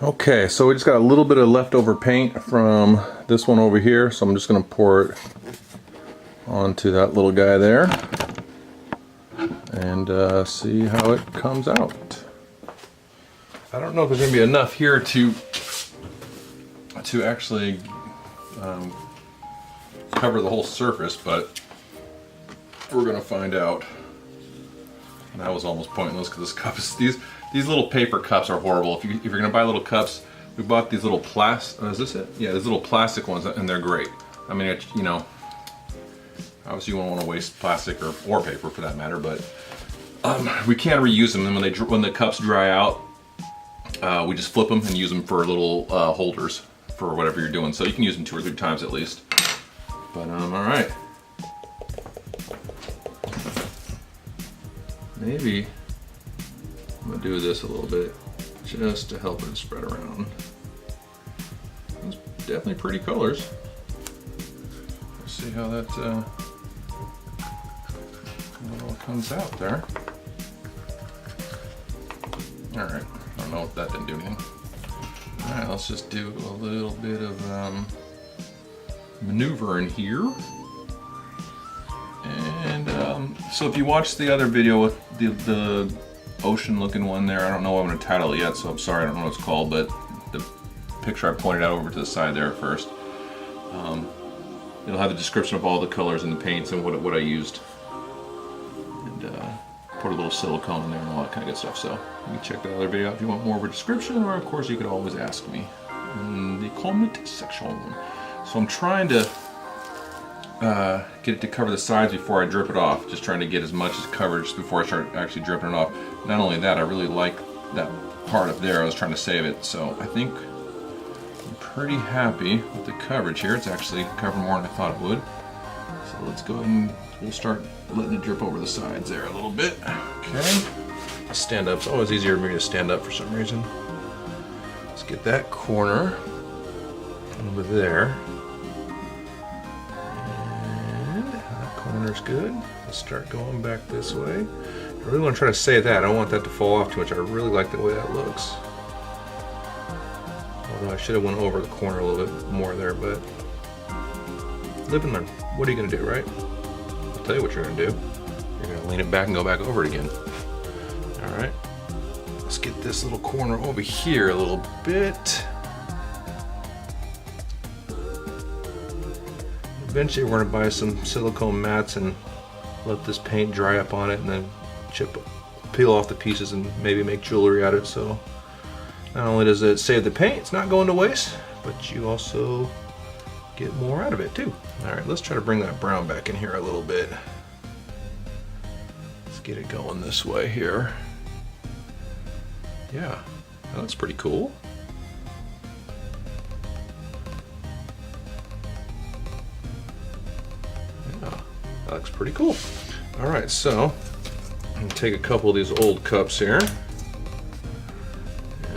Okay, so we just got a little bit of leftover paint from this one over here, so I'm just going to pour it onto that little guy there and see how it comes out. I don't know if there's going to be enough here to actually cover the whole surface, but we're going to find out. And that was almost pointless because this cup is these little paper cups are horrible. If you're gonna buy little cups, we bought these little is this it? Yeah, these little plastic ones, and they're great. I mean, you know, obviously you won't want to waste plastic or paper for that matter, but we can reuse them. And when the cups dry out, we just flip them and use them for little holders for whatever you're doing. So you can use them 2 or 3 times at least. But all right. Maybe I'm gonna do this a little bit just to help it spread around. It's definitely pretty colors. Let's see how that all comes out there. All right, I don't know if that didn't do anything. All right, let's just do a little bit of maneuvering here. And so if you watched the other video with the ocean looking one there, I don't know what I'm going to title it yet, so I'm sorry, I don't know what it's called, but the picture I pointed out over to the side there first, it'll have the description of all the colors and the paints and what I used, and put a little silicone in there and all that kind of good stuff. So you can check that other video out if you want more of a description, or of course you could always ask me in the comment section. So I'm trying to get it to cover the sides before I drip it off. Just trying to get as much as coverage before I start actually dripping it off. Not only that, I really like that part up there. I was trying to save it, so I think I'm pretty happy with the coverage here. It's actually covering more than I thought it would. So let's go ahead and we'll start letting it drip over the sides there a little bit. Okay. Stand up. It's always easier for me to stand up for some reason. Let's get that corner over there. Corner's good. Let's start going back this way. I really want to try to save that. I don't want that to fall off too much. I really like the way that looks. Although I should have went over the corner a little bit more there, but live and learn. What are you going to do, right? I'll tell you what you're going to do. You're going to lean it back and go back over it again. All right. Let's get this little corner over here a little bit. Eventually we're going to buy some silicone mats and let this paint dry up on it, and then peel off the pieces and maybe make jewelry out of it. So not only does it save the paint, it's not going to waste, but you also get more out of it too. All right, let's try to bring that brown back in here a little bit. Let's get it going this way here. Yeah, that looks pretty cool. That looks pretty cool. All right, so I'm gonna take a couple of these old cups here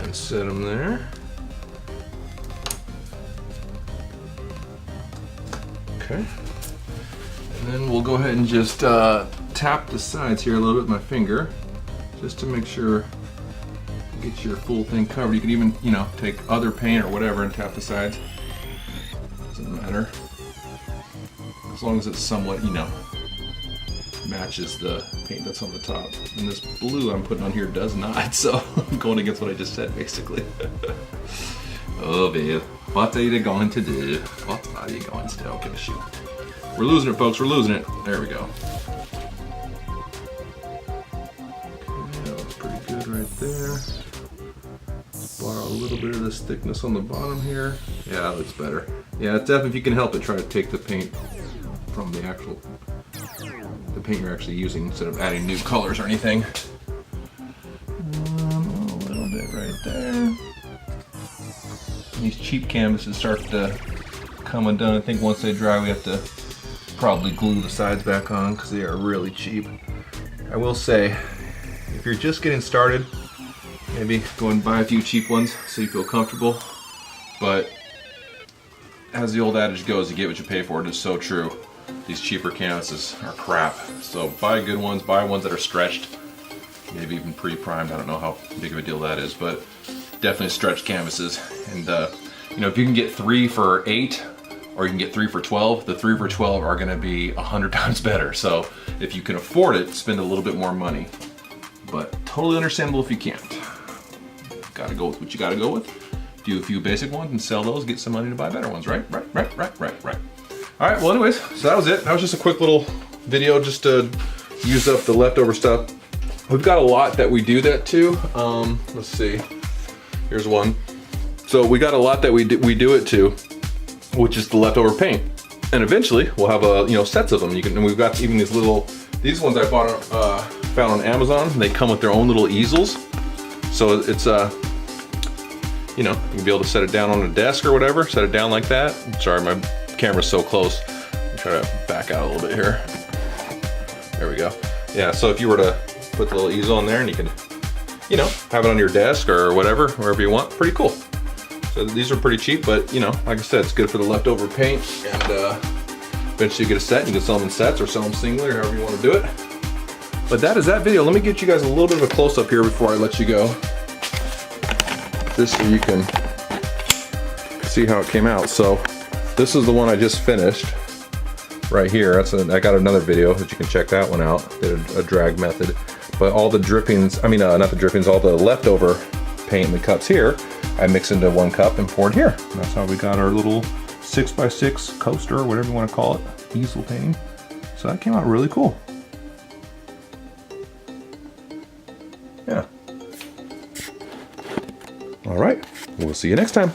and set them there. Okay, and then we'll go ahead and just tap the sides here a little bit with my finger, just to make sure you get your full thing covered. You can even, you know, take other paint or whatever and tap the sides. Doesn't matter. As long as it's somewhat, you know, matches the paint that's on the top. And this blue I'm putting on here does not, so I'm going against what I just said, basically. Oh, babe. What are you going to do? What are you going to do? Okay, shoot. We're losing it, folks. We're losing it. There we go. Okay, that looks pretty good right there. Borrow a little bit of this thickness on the bottom here. Yeah, that looks better. Yeah, it's definitely, if you can help it, try to take the paint from the paint you're actually using instead of adding new colors or anything. A little bit right there. These cheap canvases start to come undone. I think once they dry, we have to probably glue the sides back on because they are really cheap. I will say, if you're just getting started, maybe go and buy a few cheap ones so you feel comfortable. But as the old adage goes, you get what you pay for. It is so true. These cheaper canvases are crap. So buy good ones, buy ones that are stretched, maybe even pre-primed. I don't know how big of a deal that is, but definitely stretch canvases. And you know, if you can get 3 for $8 or you can get 3 for $12, the 3 for $12 are gonna be 100 times better. So if you can afford it, spend a little bit more money. But totally understandable if you can't. Gotta go with what you gotta go with. Do a few basic ones and sell those, get some money to buy better ones, right? Right. All right, well anyways, so that was it. That was just a quick little video just to use up the leftover stuff. We've got a lot that we do that to. Let's see, here's one. So we got a lot that we do it to, which is the leftover paint. And eventually we'll have sets of them. And we've got even these ones I bought, found on Amazon. They come with their own little easels. So it's you know, you can be able to set it down on a desk or whatever, set it down like that. Sorry, my camera's so close. I'll try to back out a little bit here. There we go. Yeah, so if you were to put the little easel on there and you can, you know, have it on your desk or whatever, wherever you want, pretty cool. So these are pretty cheap, but you know, like I said, it's good for the leftover paint, and eventually you get a set and you can sell them in sets or sell them singly or however you want to do it. But that is that video. Let me get you guys a little bit of a close-up here before I let you go. This so you can see how it came out. So this is the one I just finished right here. I got another video that you can check that one out. Did a drag method, but all the drippings, I mean not the drippings, all the leftover paint in the cups here, I mixed into one cup and poured here. And that's how we got our little 6x6 coaster, or whatever you want to call it, easel painting. So that came out really cool. Yeah. All right, we'll see you next time.